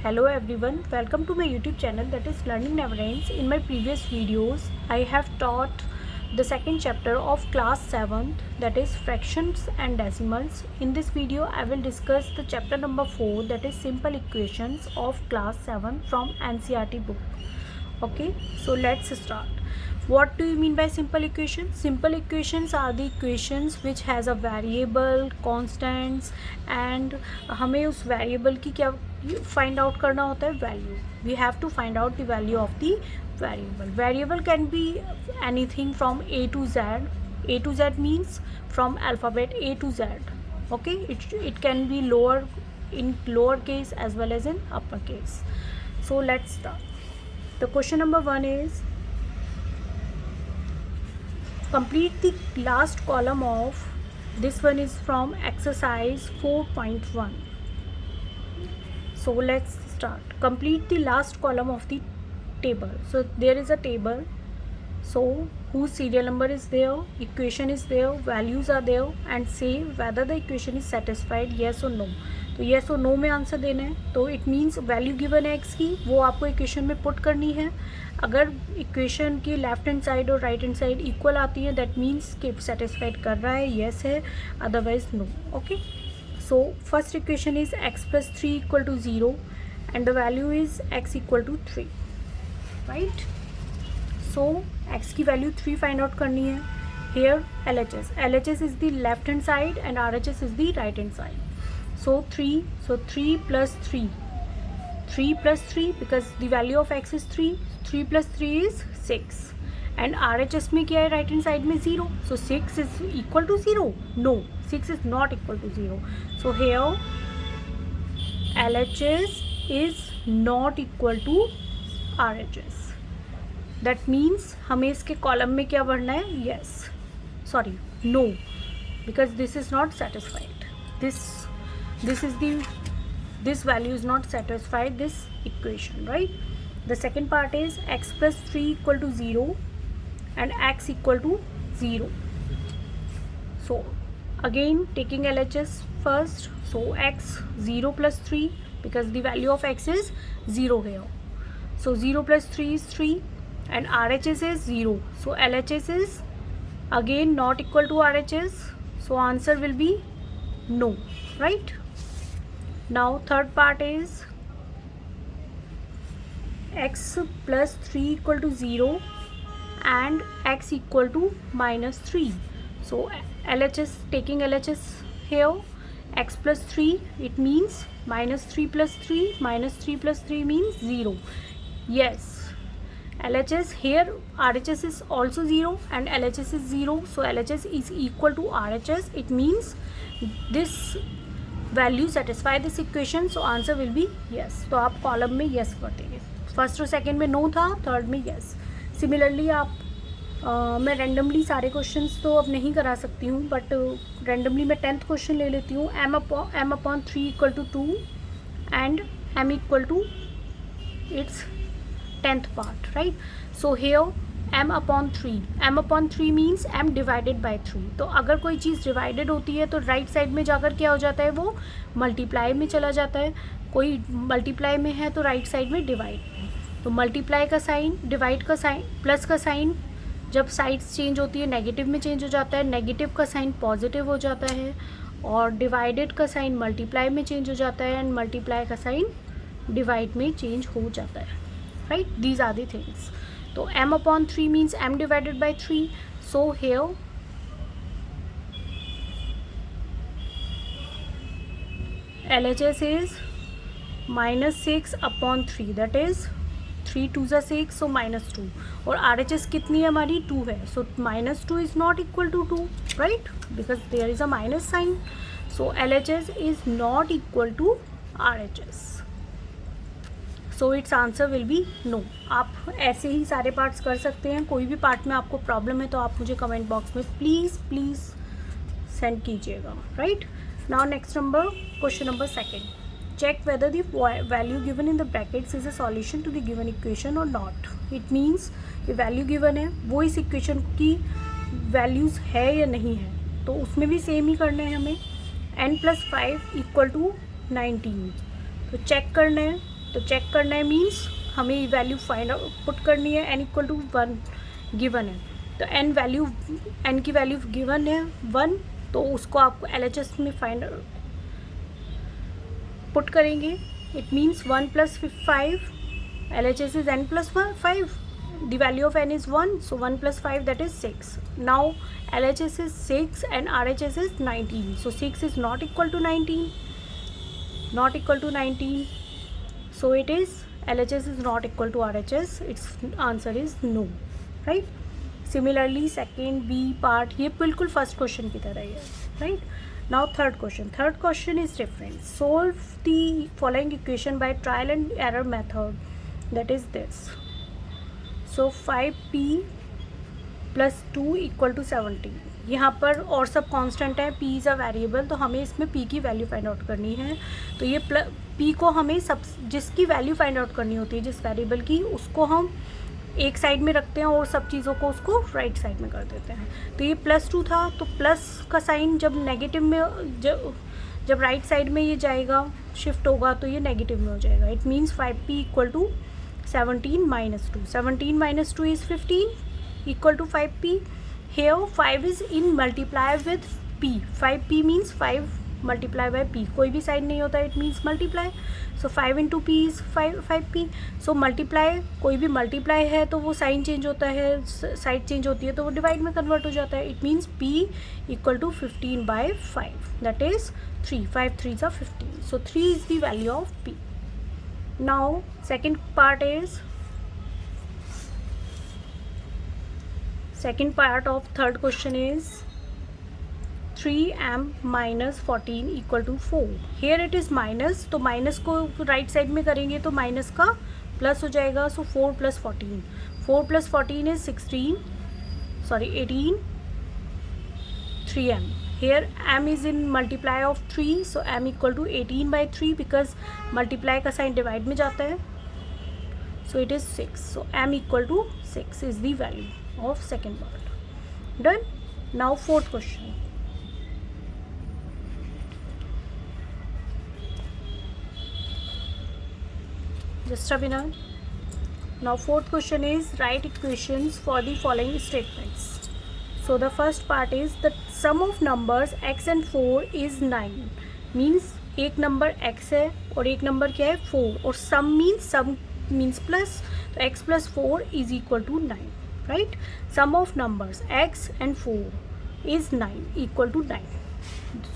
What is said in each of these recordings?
Hello everyone, welcome to my YouTube channel that is Learning Never Ends. In my previous videos, I have taught the second chapter of class 7th, that is fractions and decimals. In this video, I will discuss the chapter number 4, that is simple equations of class 7 from NCERT book. Okay, so let's start. What do you mean by simple equations? Simple equations are the equations which has a variable, constants and हमें उस variable की क्या find out करना होता है value. We have to find out the value of the variable. Variable can be anything from A to Z. A to Z means from alphabet A to Z. Okay, it can be in lower case as well as in upper case. So let's start. The question number 1 is complete the last column of, this one is from exercise 4.1. So let's start. Complete the last column of the table. So there is a table, so whose serial number is there, equation is there, values are there, and say whether the equation is satisfied, yes or no. तो yes और no में answer देना है. तो it means value given है x की, वो आपको इक्वेशन में पुट करनी है. अगर इक्वेशन की लेफ्ट हैंड साइड और राइट हैंड साइड इक्वल आती है, दैट मीन्स कि सेटिस्फाइड कर रहा है, येस है, otherwise no. Okay, so first equation is x plus 3 equal to 0 and the value is x equal to 3. Right, so x की value 3 find out करनी है. Here LHS is the left hand side and RHS is the right hand side. So 3 plus 3 plus 3 because the value of x is 3 plus 3 is 6 and RHS में क्या है, right hand side में 0. So 6 is equal to 0. No, 6 is not equal to 0. So here LHS is not equal to RHS. That means हमें इसके column में क्या भरना है, yes, sorry, no, because this is not satisfied. This value is not satisfied this equation, right? The second part is x plus 3 equal to 0 and x equal to 0. So again taking LHS first, so x 0 plus 3 because the value of x is 0 here. So 0 plus 3 is 3 and RHS is 0. So LHS is again not equal to RHS. So answer will be no, right? Now third part is x plus 3 equal to 0 and x equal to minus 3. So LHS, taking LHS here, x plus 3, it means minus 3 plus 3, minus 3 plus 3 means 0. Yes, LHS here, RHS is also 0 and LHS is 0. So LHS is equal to RHS. It means this value satisfy this equation. So answer will B yes. तो आप column में yes कर देंगे. First और second में no था, third में yes. Similarly आप मैं रैंडमली सारे क्वेश्चंस तो अब नहीं करा सकती हूँ, बट रैंडमली मैं 10th क्वेश्चन ले लेती हूँ. m upon 3 equal to 2 and m equal to it's 10th part, right? So here m upon 3 means m divided by 3. तो अगर कोई चीज़ डिवाइडेड होती है तो राइट साइड में जाकर क्या हो जाता है, वो मल्टीप्लाई में चला जाता है. कोई मल्टीप्लाई में है तो राइट साइड में डिवाइड में. तो मल्टीप्लाई का साइन, डिवाइड का साइन, प्लस का साइन जब साइड्स चेंज होती है नेगेटिव में चेंज हो जाता है, नेगेटिव का साइन पॉजिटिव हो जाता है और डिवाइडेड का साइन मल्टीप्लाई में चेंज हो जाता है एंड मल्टीप्लाई का साइन डिवाइड में चेंज हो जाता है, right? These are the things. So m upon 3 means m divided by 3. So here LHS is minus 6 upon 3, that is 3 2 is 6, so minus 2. और RHS कितनी है हमारी, 2 है. So minus 2 is not equal to 2, right? Because there is a minus sign. So LHS is not equal to RHS. So it's answer will be no. आप ऐसे ही सारे parts कर सकते हैं. कोई भी पार्ट में आपको प्रॉब्लम है तो आप मुझे कमेंट बॉक्स में प्लीज़ सेंड कीजिएगा, right? Now next number, question number second. Check whether the value given in the brackets is a solution to the given equation और नॉट. इट मीन्स कि वैल्यू गिवन है वो इस equation की values है या नहीं है, तो उसमें भी सेम ही करना है हमें. n+5 equal to 19. तो चेक करना है तो चेक करना है मीन्स हमें वैल्यू फाइंड पुट करनी है, n इक्वल टू 1 गिवन है, तो n की वैल्यू गिवन है 1, तो उसको आपको LHS में फाइंड पुट करेंगे. It means 1 plus 5, LHS is n plus 5, the value of n is 1, so 1 plus 5 that is 6. Now LHS is 6 and RHS is 19, so 6 is not equal to 19, so it is LHS is not equal to RHS, its answer is no, right? Similarly second B part ये बिल्कुल first question की तरह ही है, right? Now third question is different. Solve the following equation by trial and error method, that is this. So 5p plus 2 equal to 70. यहाँ पर और सब constant है, p इज़ अ वेरिएबल, तो हमें इसमें p की वैल्यू फाइंड आउट करनी है. तो ये p को हमें सब जिसकी वैल्यू फाइंड आउट करनी होती है, जिस वेरिएबल की, उसको हम एक साइड में रखते हैं और सब चीज़ों को उसको राइट साइड में कर देते हैं. तो ये प्लस 2 था, तो प्लस का साइन जब नेगेटिव में जब राइट साइड में ये जाएगा, शिफ्ट होगा, तो ये नेगेटिव में हो जाएगा. It means 5p equal to 17 minus 2. 17 minus 2 is 15 equal to 5p. Here 5 is in multiply with p. 5p means 5 multiply by p. कोई भी साइड नहीं होता, it means multiply. So 5 into p is 5p. So multiply, कोई भी multiply है तो वो sign change होता है, साइड चेंज होती है तो वो डिवाइड में कन्वर्ट हो जाता है. It means p equal to 15 by 5. That is 3. 5 3s are 15. So 3 is the value of p. Now second part of third question is 3m minus 14 equal to 4. Here it is minus, तो minus को right side में करेंगे तो minus का plus हो जाएगा. सो 4 plus 14, 4 plus 14 is 18, 3m. Here m is in multiply of 3, so m equal to 18 by 3 because multiply का sign divide में जाता है. So it is 6. So m equal to 6 is the value of second part. Done. Now fourth question. Just a minute. Now fourth question is write equations for the following statements. So the first part is the sum of numbers x and 4 is 9. Means एक number x है और एक number क्या है 4, और sum means plus, तो x plus 4 is equal to 9, right? Sum of numbers x and 4 is 9 equal to 9.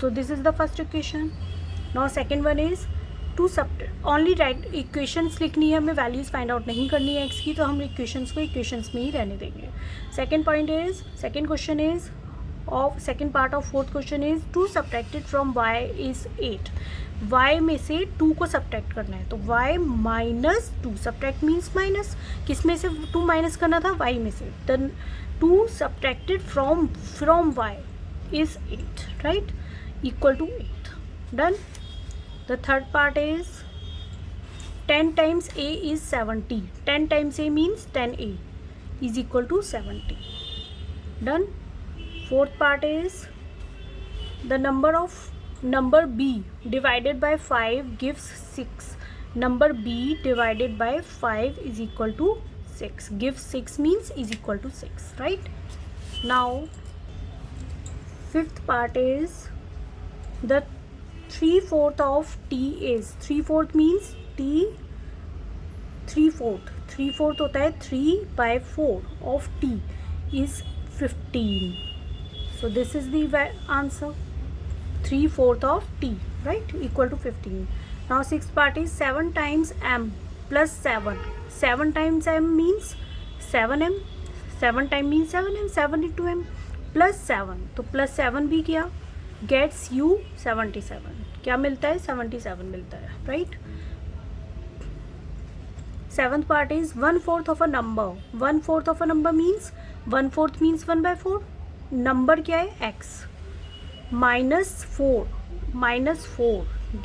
So this is the first equation. Now second one is to subtract, only right equations लिखनी है, हमें values find out नहीं करनी है x की, तो हम equations को इक्वेशंस में ही रहने देंगे. Second question is of second part of fourth question is to subtracted from y is 8. y में से 2 को सब्ट्रैक्ट करना है, तो y minus 2. Subtract means minus, किस में से 2 माइनस करना था, y में से. Then 2 subtracted from y is 8, right, equal to 8. Done. The third part is 10 times a is 70. 10 times a means 10a is equal to 70. Done. Fourth part is the number b divided by 5 gives 6. Number b divided by 5 is equal to 6. Gives 6 means is equal to 6. Right. Now fifth part is the 3/4 of t is 3/4 means t 3/4. 3/4 होता है 3/4 of t is 15. So this is the answer. 3/4 of t, right, equal to 15. Now sixth part is 7 times m plus 7. 7 times m means 7m. 7 times means 7m. 7 into m plus 7. तो plus 7 भी किया, gets you 77. क्या मिलता है, 77 मिलता है, right. Seventh part is 1/4 of a number. 1/4 of a number means 1/4 means 1/4. Number क्या है, x. -4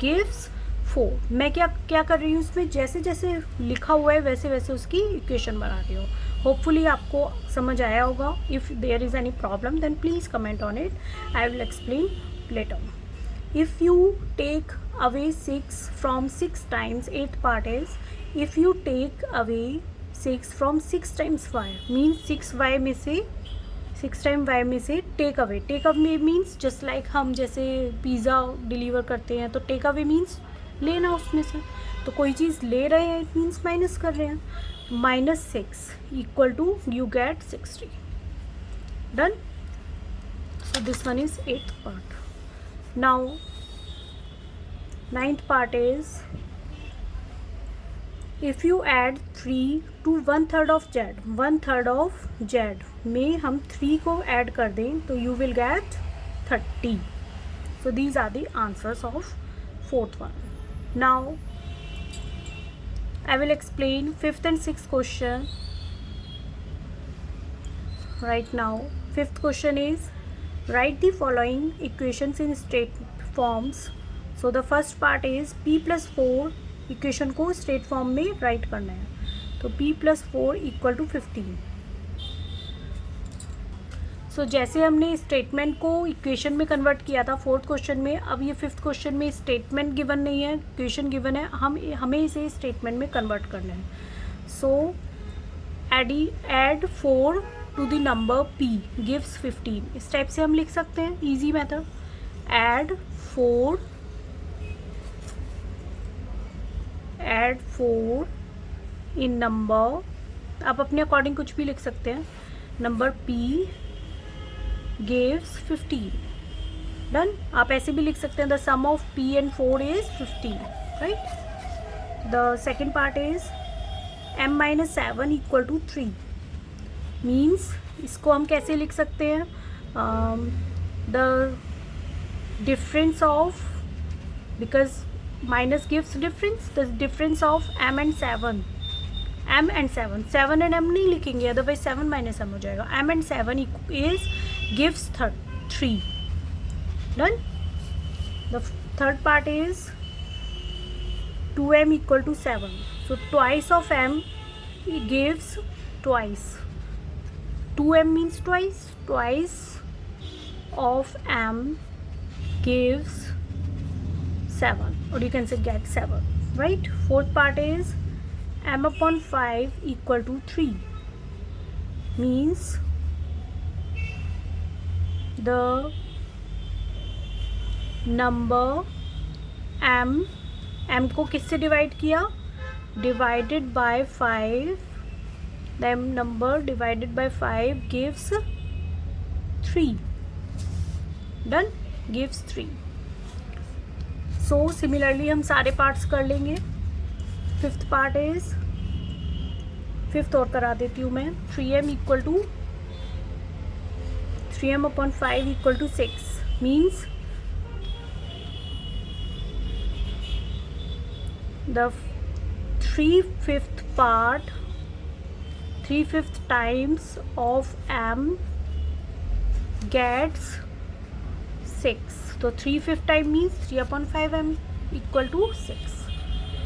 गिव्स 4. मैं क्या कर रही हूँ इसमें, जैसे जैसे लिखा हुआ है वैसे वैसे उसकी इक्वेशन बना रही हूँ. होपफुली आपको समझ आया होगा. If there is any problem then please comment on it. I will explain later. If you take away 6 from 6 times, eighth part is if you take away 6 from 6 times y means 6y में से 6 time y में से take away means just like हम जैसे pizza deliver करते हैं तो take away means लेना उसमें से, तो कोई चीज़ ले रहे हैं इट मीन्स माइनस कर रहे हैं. -6 equal to you get 60. Done. So this one is 8th part. Now 9th part is if you add 3 to 1/3 of z, 1/3 of z में हम 3 को add कर दें तो you will get 30. So these are the answers of 4th one. Now I will explain 5th and 6th question right now. 5th question is write the following equations in straight forms. So the first part is p plus 4 equation को straight form में right करना है. तो p plus 4 equal to 15. सो जैसे हमने statement को equation में convert किया था 4th क्वेश्चन में, अब ये 5th क्वेश्चन में स्टेटमेंट गिवन नहीं है, इक्वेशन गिवन है, हमें इसे स्टेटमेंट में कन्वर्ट करना है. So add 4 to the number p gives 15. इस टाइप से हम लिख सकते हैं, इजी मेथड. add 4 इन नंबर, आप अपने अकॉर्डिंग कुछ भी लिख सकते हैं, नंबर p gives 15. डन. आप ऐसे भी लिख सकते हैं the sum of p and 4 is 15. Right. The second part is m-7 equal to 3 means इसको हम कैसे लिख सकते हैं, the difference of, because minus gives difference, the difference of m and 7, 7 and m नहीं लिखेंगे अदरवाइज 7 - m हो जाएगा. m and 7 is gives 3. Done. The third part is 2m equal to 7. So twice of m gives twice. 2m means twice of m gives 7, or you can say get 7. Right. Fourth part is m/5 equal to 3 means the number m को किससे divide किया, divided by 5. The number divided by 5 gives 3. Done. Gives 3. So similarly हम सारे parts कर लेंगे. 5th part is 5th और करा देती हूँ मैं. 3m equal to 3m/5 equal to 6 means the 3/5 times of m gets 6. तो 3/5 time means 3/5m equal to 6.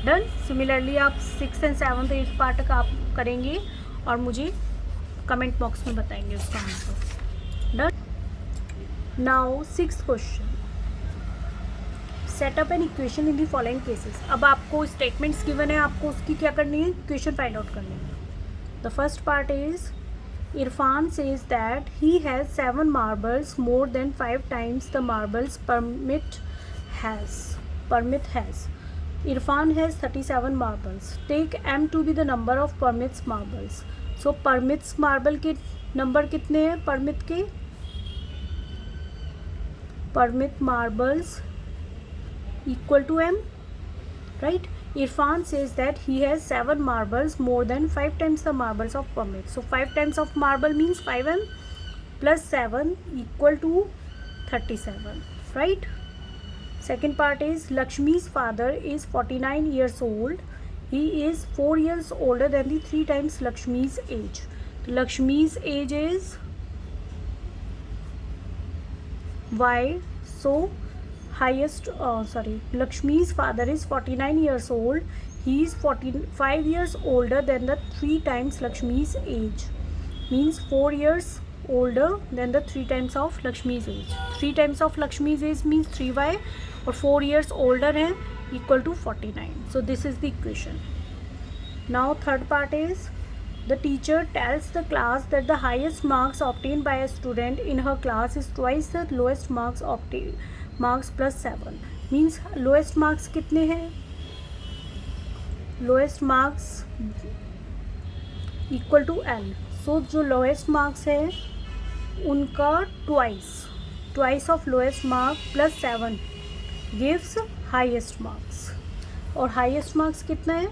Done. Similarly आप 6th and 7th 8th part तक आप करेंगे और मुझे कमेंट बॉक्स में बताएंगे उसका answer. Done. Now 6th question. Set up an equation in the following cases. अब आपको स्टेटमेंट्स गिवन है, आपको उसकी क्या करनी है, इक्वेशन फाइंड आउट करनी है. The first part is Irfan says that he has 7 marbles, more than 5 times the marbles Permit has. Irfan has 37 marbles. Take m to be the number of Permit's marbles. So Permit's marble के number कितने हैं, Permit के, Permit marbles equal to m. Right. Irfan says that he has 7 marbles, more than 5 times the marbles of Permit. So 5 times of marble means 5m plus 7 equal to 37. Right. Second part is Lakshmi's father is 49 years old. He is 4 years older than the 3 times Lakshmi's age. Lakshmi's age is y. So Lakshmi's father is 49 years old. He is 5 years older than the 3 times Lakshmi's age. Means 4 years older than the 3 times of Lakshmi's age. 3 times of Lakshmi's age means 3y और 4 years older है equal to 49. So this is the equation. Now third part is the teacher tells the class that the highest marks obtained by a student in her class is twice the lowest marks plus 7. Means lowest marks कितने हैं? Lowest marks equal to L. So जो lowest marks है उनका twice of lowest mark plus 7 gives highest marks. और highest marks कितना है?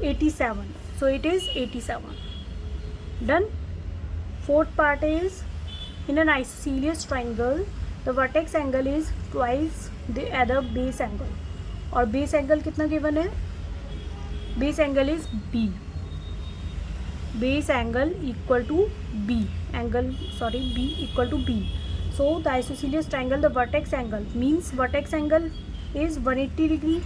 87. So it is 87. Done. Fourth part is in an isosceles triangle the vertex angle is twice the other base angle. और base angle कितना given है? Base angle is B. Base angle equal to B. B equal to B. So the isosceles triangle, the vertex angle means vertex angle is 180 degree.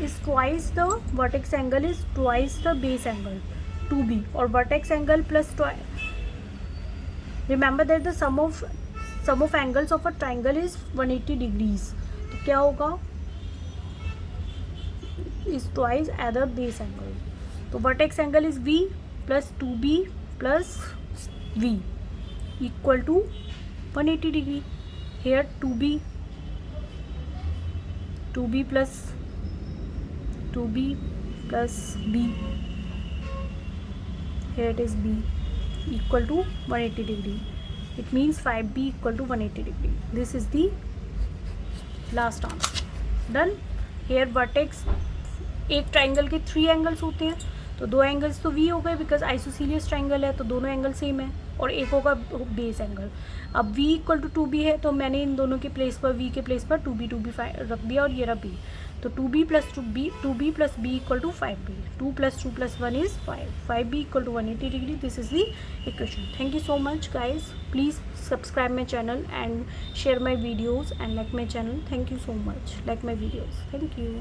Is twice the vertex angle is twice the base angle 2b, or vertex angle plus twice. Remember that the sum of angles of a triangle is 180 degrees. तो क्या होगा? is twice other base angle. तो vertex angle is v plus 2b plus v equal to 180 degree. Here 2b plus b, here it is b equal to 180 degree. It means 5b equal to 180 degree. This is the last answer. Done. Here vertex, एक triangle के 3 angles होते हैं तो 2 angles तो v हो गए because आइसोसीलियस triangle है तो दोनों एंगल सेम है, और एक होगा बेस एंगल. अब v इक्वल टू 2b है तो मैंने इन दोनों के प्लेस पर v के प्लेस पर 2b रख दिया और ये रहा b. तो 2b plus 2b equal to 5b. 2 plus 2 plus 1 is 5. 5b equal to 180 degree. This is the equation. Thank you so much guys. Please subscribe my channel and share my videos and like my channel. Thank you so much. Like my videos. Thank you.